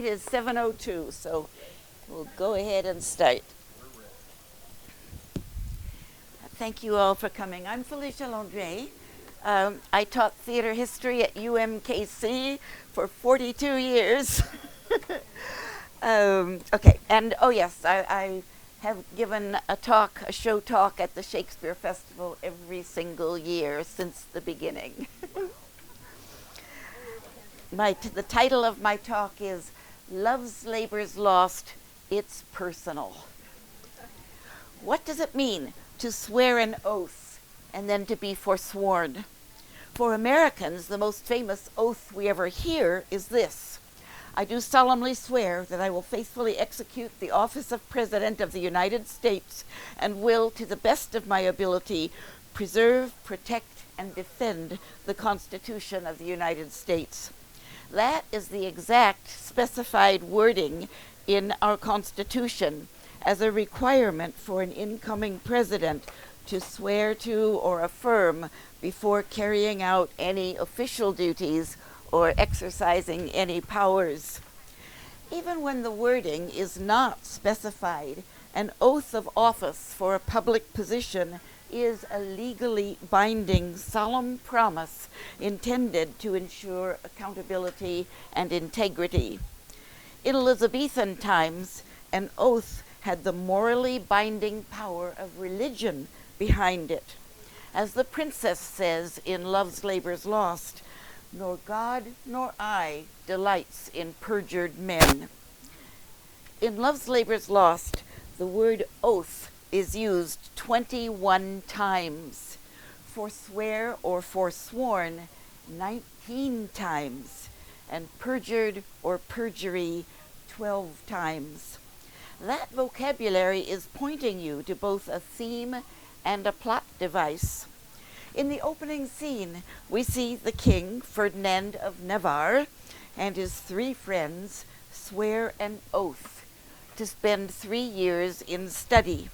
It is 7:02, so we'll go ahead and start. Thank you all for coming. I'm Felicia Londre. I taught theater history at UMKC for 42 years. Okay, and oh yes, I have given a show talk at the Shakespeare Festival every single year since the beginning. The title of my talk is Love's Labor's Lost, It's Personal. What does it mean to swear an oath and then to be forsworn? For Americans, the most famous oath we ever hear is this: I do solemnly swear that I will faithfully execute the office of President of the United States and will, to the best of my ability, preserve, protect, and defend the Constitution of the United States. That is the exact specified wording in our Constitution as a requirement for an incoming president to swear to or affirm before carrying out any official duties or exercising any powers. Even when the wording is not specified, an oath of office for a public position is a legally binding, solemn promise intended to ensure accountability and integrity. In Elizabethan times, an oath had the morally binding power of religion behind it. As the princess says in Love's Labor's Lost, "Nor God nor I delights in perjured men." In Love's Labor's Lost, the word oath is used 21 times. Forswear or forsworn 19 times, and perjured or perjury 12 times. That vocabulary is pointing you to both a theme and a plot device. In the opening scene, we see the king, Ferdinand of Navarre, and his 3 friends swear an oath to spend 3 years in study.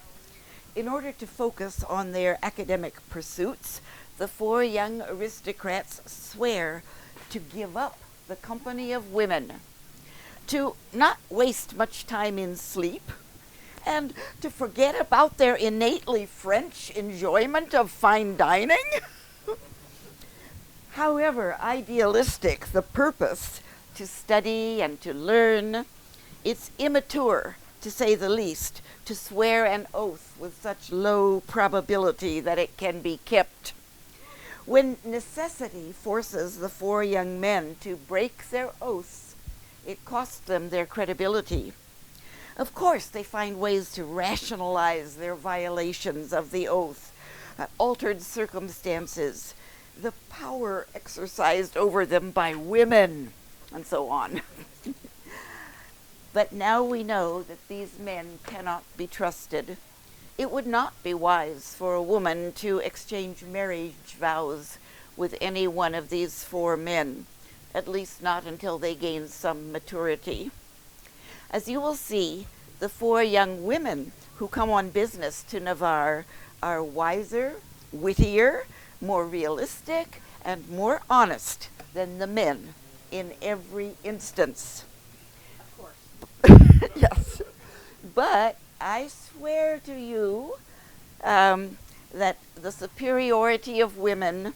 In order to focus on their academic pursuits, the 4 young aristocrats swear to give up the company of women, to not waste much time in sleep, and to forget about their innately French enjoyment of fine dining. However idealistic the purpose to study and to learn, it's immature, to say the least, to swear an oath with such low probability that it can be kept. When necessity forces the 4 young men to break their oaths, it costs them their credibility. Of course, they find ways to rationalize their violations of the oath, altered circumstances, the power exercised over them by women, and so on. But now we know that these men cannot be trusted. It would not be wise for a woman to exchange marriage vows with any one of these 4 men, at least not until they gain some maturity. As you will see, the 4 young women who come on business to Navarre are wiser, wittier, more realistic, and more honest than the men in every instance. Of course. Yes. But I swear to you that the superiority of women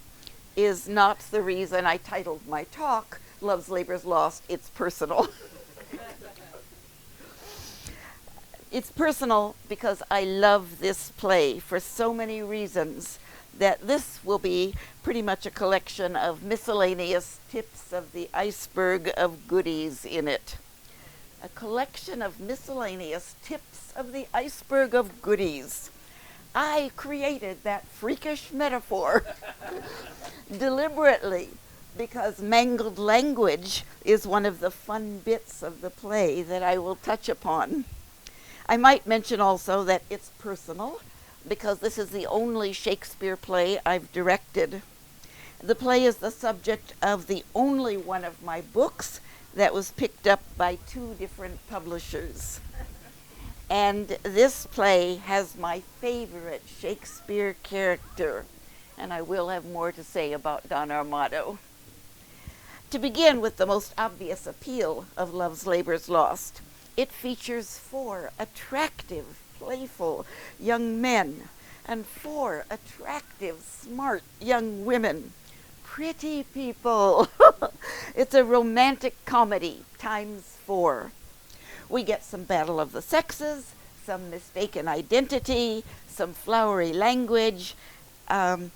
is not the reason I titled my talk, Love's Labor's Lost, It's Personal. It's personal because I love this play for so many reasons that this will be pretty much a collection of miscellaneous tips of the iceberg of goodies in it. A collection of miscellaneous tips of the iceberg of goodies. I created that freakish metaphor deliberately because mangled language is one of the fun bits of the play that I will touch upon. I might mention also that it's personal because this is the only Shakespeare play I've directed. The play is the subject of the only one of my books that was picked up by 2 different publishers. And this play has my favorite Shakespeare character, and I will have more to say about Don Armado. To begin with the most obvious appeal of Love's Labour's Lost, it features 4 attractive, playful young men and 4 attractive, smart young women. Pretty people. It's a romantic comedy times 4. We get some battle of the sexes, some mistaken identity, some flowery language, and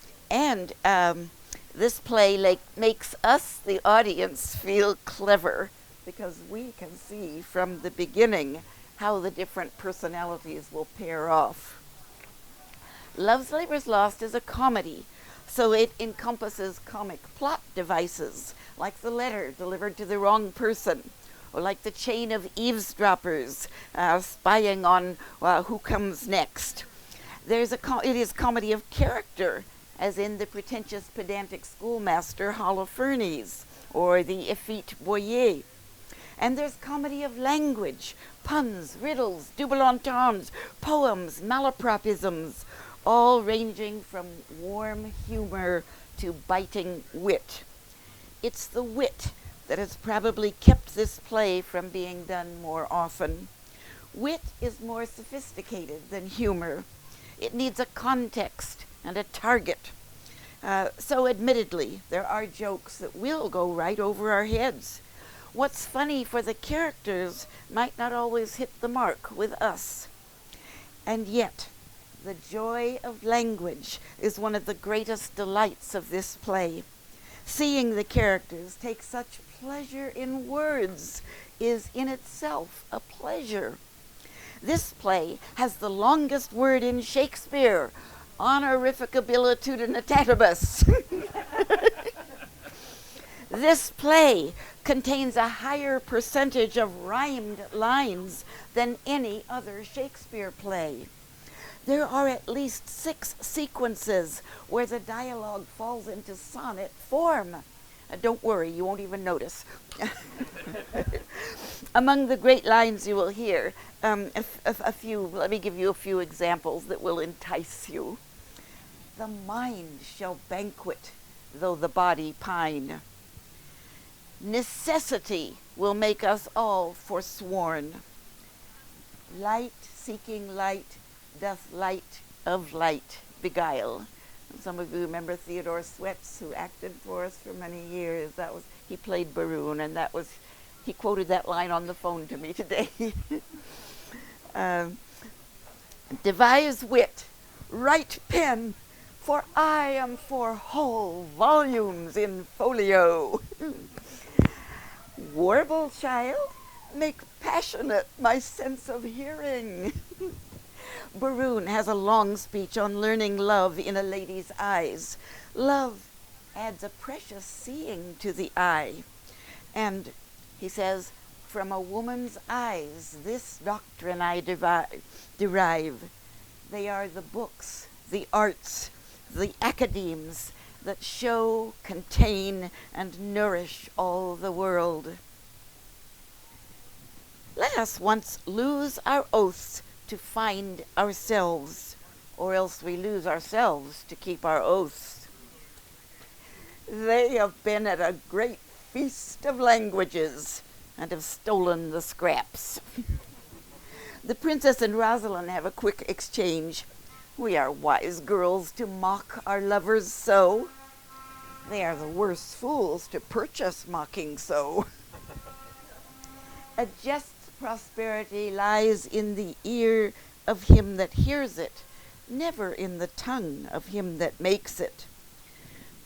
this play makes us, the audience, feel clever because we can see from the beginning how the different personalities will pair off. Love's Labour's Lost is a comedy, so it encompasses comic plot devices, like the letter delivered to the wrong person, or like the chain of eavesdroppers spying on who comes next. It is comedy of character, as in the pretentious, pedantic schoolmaster Holofernes, or the effete Boyer. And there's comedy of language, puns, riddles, double entendres, poems, malapropisms, all ranging from warm humor to biting wit. It's the wit that has probably kept this play from being done more often. Wit is more sophisticated than humor. It needs a context and a target. So admittedly, there are jokes that will go right over our heads. What's funny for the characters might not always hit the mark with us. And yet, the joy of language is one of the greatest delights of this play. Seeing the characters take such pleasure in words is in itself a pleasure. This play has the longest word in Shakespeare, honorificabilitudinitatis. This play contains a higher percentage of rhymed lines than any other Shakespeare play. There are at least 6 sequences where the dialogue falls into sonnet form. Don't worry, you won't even notice. Among the great lines you will hear, let me give you a few examples that will entice you. The mind shall banquet, though the body pine. Necessity will make us all forsworn. Light seeking light, doth light of light beguile. And some of you remember Theodore Swets, who acted for us for many years. He played Baroon, and he quoted that line on the phone to me today. Devise wit, write pen, for I am for whole volumes in folio. Warble, child, make passionate my sense of hearing. Baroon has a long speech on learning love in a lady's eyes. Love adds a precious seeing to the eye. And he says, from a woman's eyes, this doctrine I derive. They are the books, the arts, the academes that show, contain, and nourish all the world. Let us once lose our oaths to find ourselves, or else we lose ourselves to keep our oaths. They have been at a great feast of languages and have stolen the scraps. The princess and Rosalind have a quick exchange. We are wise girls to mock our lovers so. They are the worst fools to perch us mocking so. A just prosperity lies in the ear of him that hears it, never in the tongue of him that makes it.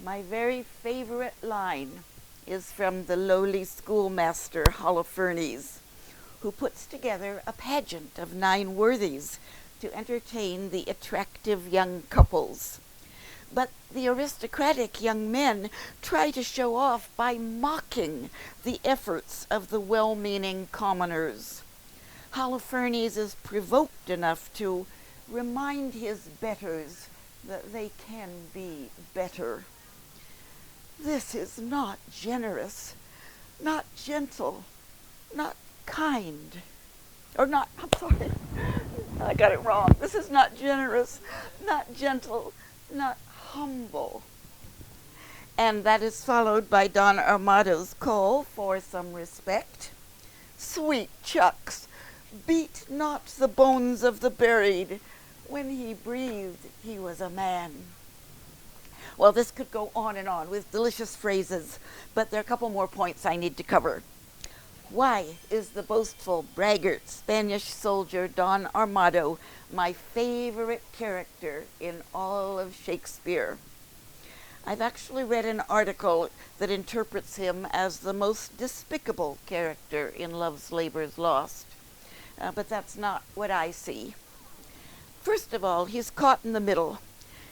My very favorite line is from the lowly schoolmaster Holofernes, who puts together a pageant of 9 worthies to entertain the attractive young couples. But the aristocratic young men try to show off by mocking the efforts of the well-meaning commoners. Holofernes is provoked enough to remind his betters that they can be better. This is not generous, not gentle, not kind, I'm sorry, I got it wrong. This is not generous, not gentle, not humble. And that is followed by Don Armado's call for some respect. Sweet chucks, beat not the bones of the buried. When he breathed, he was a man. Well, this could go on and on with delicious phrases, but there are a couple more points I need to cover. Why is the boastful, braggart Spanish soldier Don Armado my favorite character in all of Shakespeare? I've actually read an article that interprets him as the most despicable character in Love's Labour's Lost, but that's not what I see. First of all, he's caught in the middle.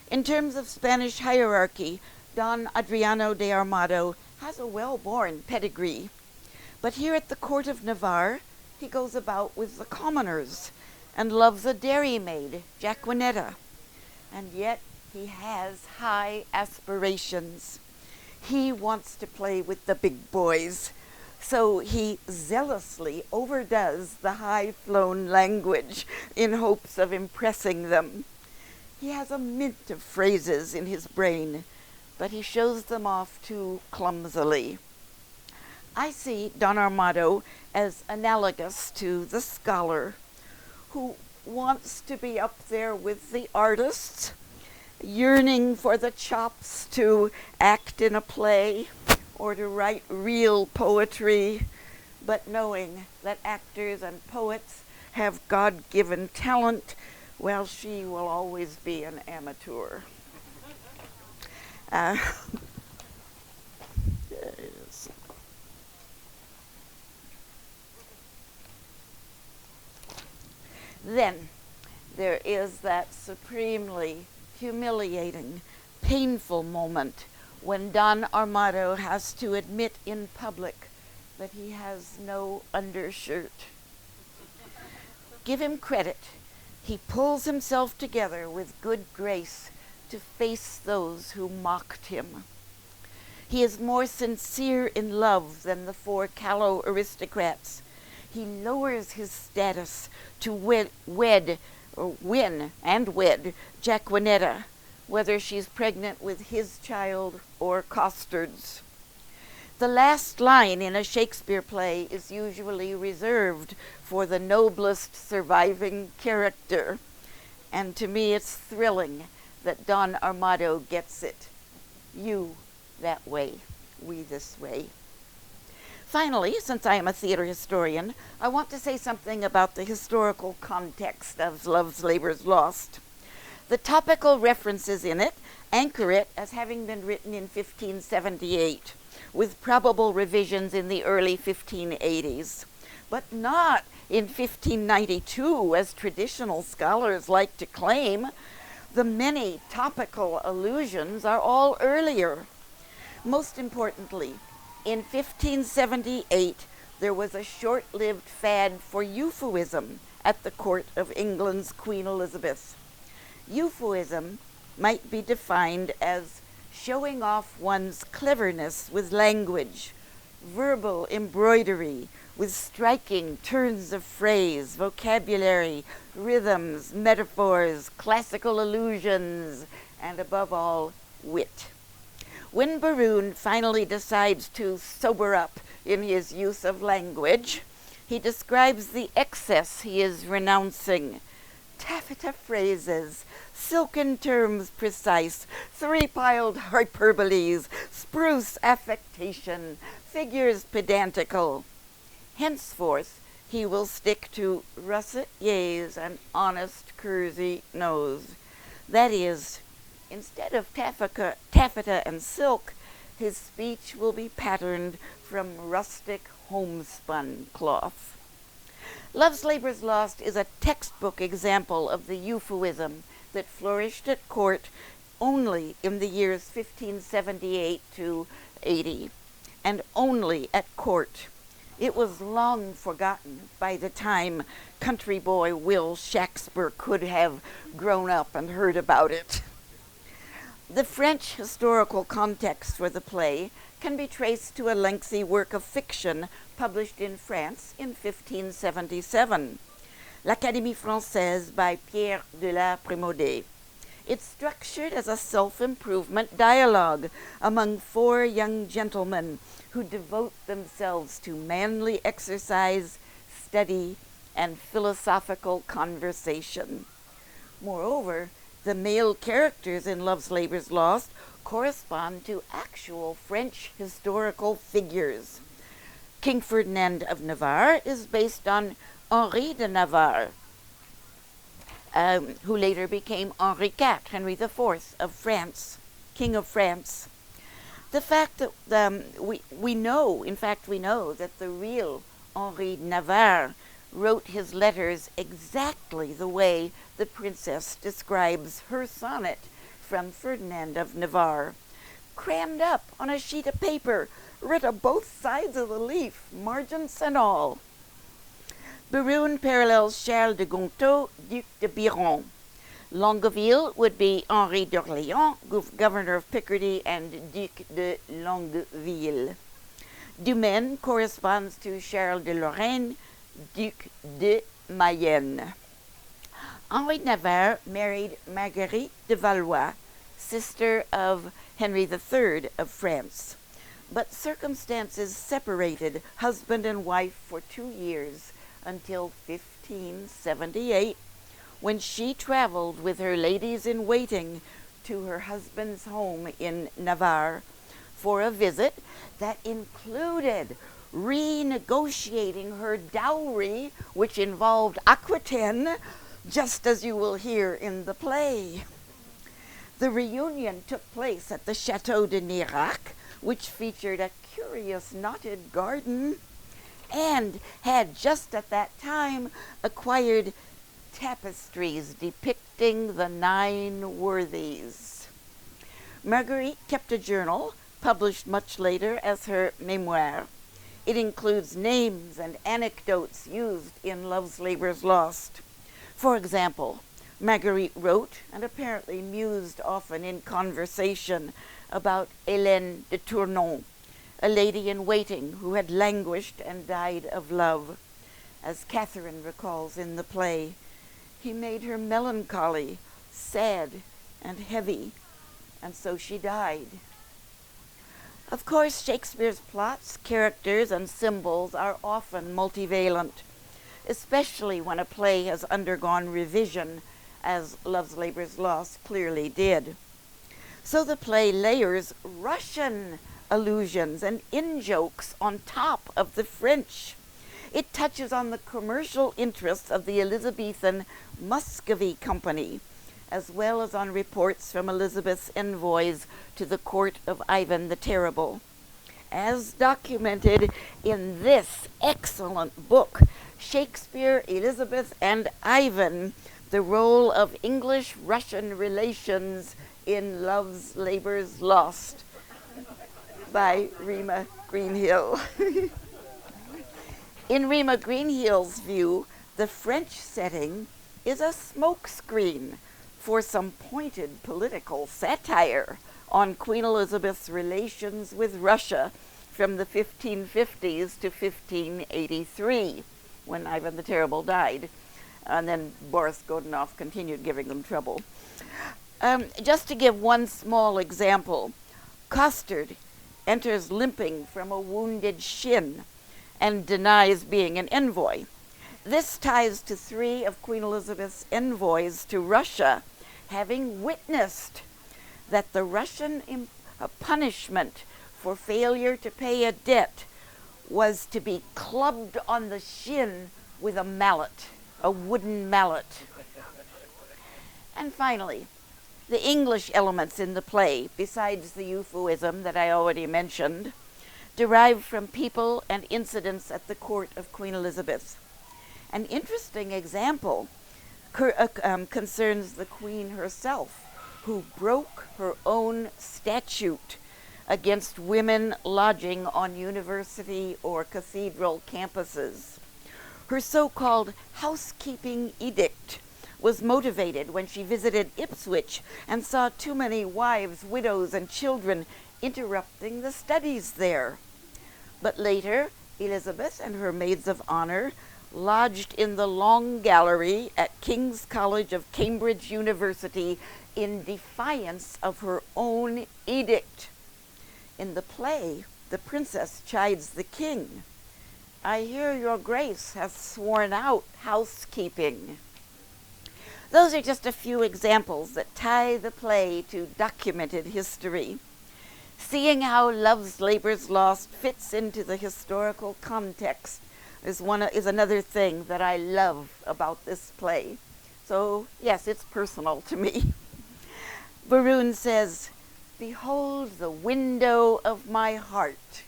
In terms of Spanish hierarchy, Don Adriano de Armado has a well-born pedigree. But here at the court of Navarre, he goes about with the commoners and loves a dairymaid, Jaquenetta. And yet he has high aspirations. He wants to play with the big boys, so he zealously overdoes the high-flown language in hopes of impressing them. He has a mint of phrases in his brain, but he shows them off too clumsily. I see Don Armado as analogous to the scholar who wants to be up there with the artists, yearning for the chops to act in a play or to write real poetry, but knowing that actors and poets have God-given talent, while she will always be an amateur. Then there is that supremely humiliating, painful moment when Don Armado has to admit in public that he has no undershirt. Give him credit. He pulls himself together with good grace to face those who mocked him. He is more sincere in love than the four callow aristocrats. He lowers his status to win Jaquenetta, whether she's pregnant with his child or Costard's. The last line in a Shakespeare play is usually reserved for the noblest surviving character, and to me it's thrilling that Don Armado gets it. You that way, we this way. Finally, since I am a theater historian, I want to say something about the historical context of Love's Labour's Lost. The topical references in it anchor it as having been written in 1578, with probable revisions in the early 1580s, but not in 1592, as traditional scholars like to claim. The many topical allusions are all earlier. Most importantly, in 1578, there was a short-lived fad for euphuism at the court of England's Queen Elizabeth. Euphuism might be defined as showing off one's cleverness with language, verbal embroidery with striking turns of phrase, vocabulary, rhythms, metaphors, classical allusions, and above all, wit. When Berowne finally decides to sober up in his use of language, he describes the excess he is renouncing. Taffeta phrases, silken terms precise, three-piled hyperboles, spruce affectation, figures pedantical. Henceforth, he will stick to russet yeas and honest kersey nose. That is, instead of taffeta and silk, his speech will be patterned from rustic homespun cloth. Love's Labour's Lost is a textbook example of the euphuism that flourished at court only in the years 1578 to 80, and only at court. It was long forgotten by the time country boy Will Shakespeare could have grown up and heard about it. The French historical context for the play can be traced to a lengthy work of fiction published in France in 1577, L'Académie Française by Pierre de la Prémodé. It's structured as a self-improvement dialogue among four young gentlemen who devote themselves to manly exercise, study, and philosophical conversation. Moreover, the male characters in Love's Labour's Lost correspond to actual French historical figures. King Ferdinand of Navarre is based on Henri de Navarre, who later became Henri IV, Henry IV of France, King of France. The fact that we know that the real Henri de Navarre wrote his letters exactly the way the princess describes her sonnet from Ferdinand of Navarre, crammed up on a sheet of paper, writ on both sides of the leaf, margins and all. Berune parallels Charles de Gontaut, Duc de Biron. Longueville would be Henri d'Orléans, governor of Picardy, and Duc de Longueville. Dumaine corresponds to Charles de Lorraine, Duc de Mayenne. Henri de Navarre married Marguerite de Valois, sister of Henry III of France. But circumstances separated husband and wife for 2 years until 1578, when she traveled with her ladies-in-waiting to her husband's home in Navarre for a visit that included renegotiating her dowry, which involved Aquitaine, just as you will hear in the play. The reunion took place at the Chateau de Nirac, which featured a curious knotted garden and had just at that time acquired tapestries depicting the 9 worthies. Marguerite kept a journal, published much later as her memoir. It includes names and anecdotes used in Love's Labour's Lost. For example, Marguerite wrote, and apparently mused often in conversation, about Hélène de Tournon, a lady-in-waiting who had languished and died of love. As Catherine recalls in the play, he made her melancholy, sad, and heavy, and so she died. Of course, Shakespeare's plots, characters, and symbols are often multivalent, especially when a play has undergone revision, as Love's Labour's Lost clearly did. So the play layers Russian allusions and in-jokes on top of the French. It touches on the commercial interests of the Elizabethan Muscovy Company, as well as on reports from Elizabeth's envoys to the court of Ivan the Terrible. As documented in this excellent book, Shakespeare, Elizabeth, and Ivan, the role of English-Russian relations in Love's Labour's Lost, by Rima Greenhill. In Rima Greenhill's view, the French setting is a smokescreen for some pointed political satire on Queen Elizabeth's relations with Russia from the 1550s to 1583, when Ivan the Terrible died, and then Boris Godunov continued giving them trouble. Just to give one small example, Costard enters limping from a wounded shin and denies being an envoy. This ties to 3 of Queen Elizabeth's envoys to Russia having witnessed that the Russian punishment for failure to pay a debt was to be clubbed on the shin with a mallet, a wooden mallet. And finally, the English elements in the play, besides the euphuism that I already mentioned, derive from people and incidents at the court of Queen Elizabeth. An interesting example concerns the Queen herself, who broke her own statute against women lodging on university or cathedral campuses. Her so-called housekeeping edict was motivated when she visited Ipswich and saw too many wives, widows, and children interrupting the studies there. But later, Elizabeth and her maids of honor lodged in the Long Gallery at King's College of Cambridge University in defiance of her own edict. In the play, the princess chides the king. I hear your grace hath sworn out housekeeping. Those are just a few examples that tie the play to documented history. Seeing how Love's Labour's Lost fits into the historical context is another thing that I love about this play. So, yes, it's personal to me. Berowne says, "Behold the window of my heart."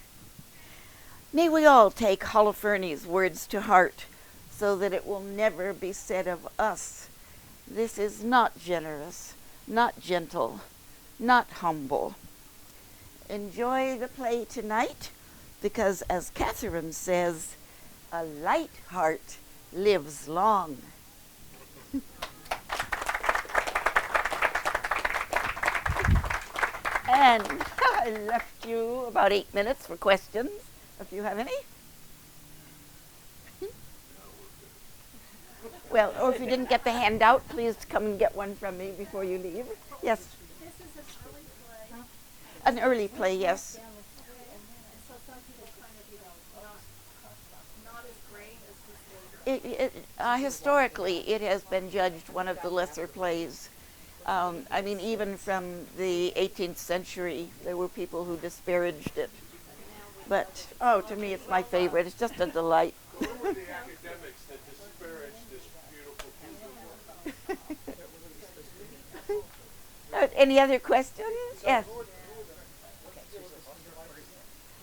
May we all take Holofernes' words to heart, so that it will never be said of us, "This is not generous, not gentle, not humble." Enjoy the play tonight, because as Catherine says, a light heart lives long. And I left you about 8 minutes for questions, if you have any. Well, or if you didn't get the handout, please come and get one from me before you leave. Yes? This is an early play. An early play, yes. And so some people kind of, not as great as this later. Historically, it has been judged one of the lesser plays. I mean, even from the 18th century, there were people who disparaged it. But, oh, to me, it's my favorite. It's just a delight. Who were the academics that disparaged this beautiful piece of work? Any other questions? Yes.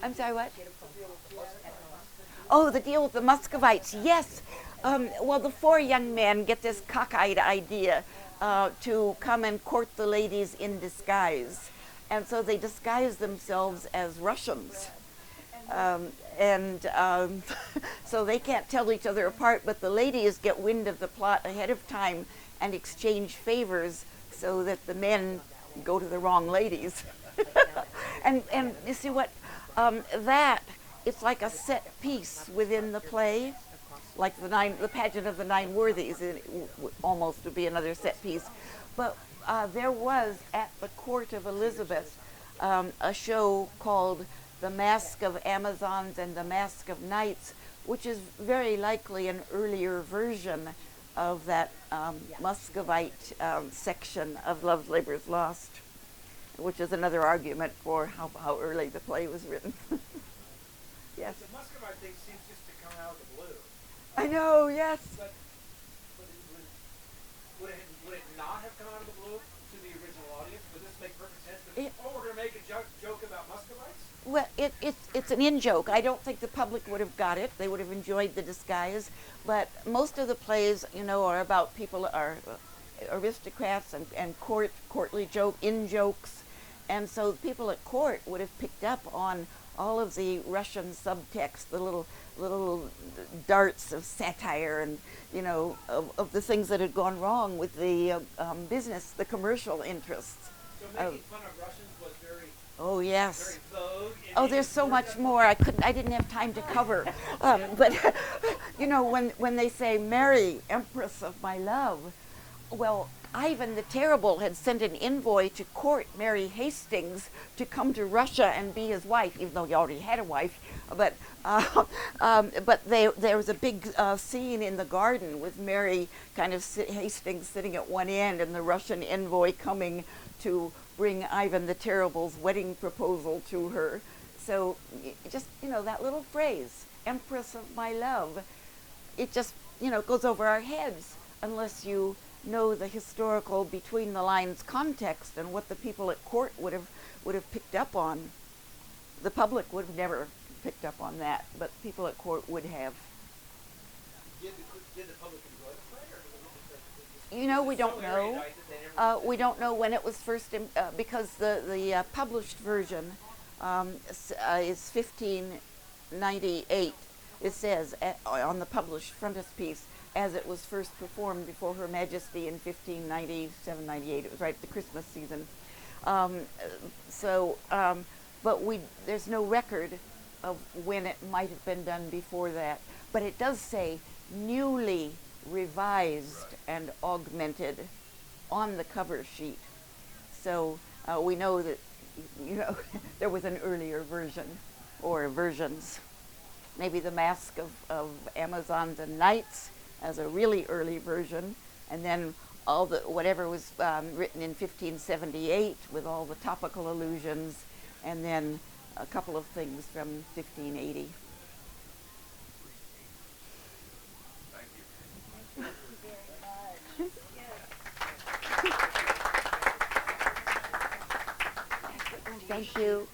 I'm sorry, what? Oh, the deal with the Muscovites. Yes. Well, the four young men get this cockeyed idea to come and court the ladies in disguise. And so they disguise themselves as Russians. So they can't tell each other apart, but the ladies get wind of the plot ahead of time and exchange favors so that the men go to the wrong ladies. and you see what, it's like a set piece within the play, like the pageant of the Nine Worthies, almost would be another set piece. But there was at the court of Elizabeth a show called The Mask of Amazons and The Mask of Knights, which is very likely an earlier version of that Muscovite section of Love's Labour's Lost, which is another argument for how early the play was written. Yes. The Muscovite thing seems just to come out of the blue. I know, yes. But would it not have come out of the blue to the original audience? Would this make perfect sense? We're going to make a joke about Muscovites? Well, it's an in-joke. I don't think the public would have got it. They would have enjoyed the disguise. But most of the plays, are about people are aristocrats and courtly in-jokes. And so people at court would have picked up on all of the Russian subtext, the little darts of satire and, of the things that had gone wrong with the business, the commercial interests. So making fun of Russians was very... Oh, yes. Very vogue. Oh, there's so much more I didn't have time to cover. But, when they say, "Mary, Empress of my love," well, Ivan the Terrible had sent an envoy to court Mary Hastings to come to Russia and be his wife, even though he already had a wife. But there was a big scene in the garden with Mary Hastings sitting at one end and the Russian envoy coming to bring Ivan the Terrible's wedding proposal to her. So just, that little phrase, "Empress of my love," it just, goes over our heads unless you know the historical between the lines context and what the people at court would have picked up on. The public would have never picked up on that, but people at court would have. Did the public enjoy the play? Or We don't know. We don't know when it was first, because the published version is 1598. It says on the published frontispiece, as it was first performed before Her Majesty in 1597, 98. It was right at the Christmas season. But there's no record of when it might have been done before that. But it does say newly revised and augmented on the cover sheet. So we know that, there was an earlier version or versions. Maybe the Masque of Amazons and Knights as a really early version, and then all the whatever was written in 1578 with all the topical allusions, and then a couple of things from 1580. Thank you. Thank you very much. Yes. Thank you.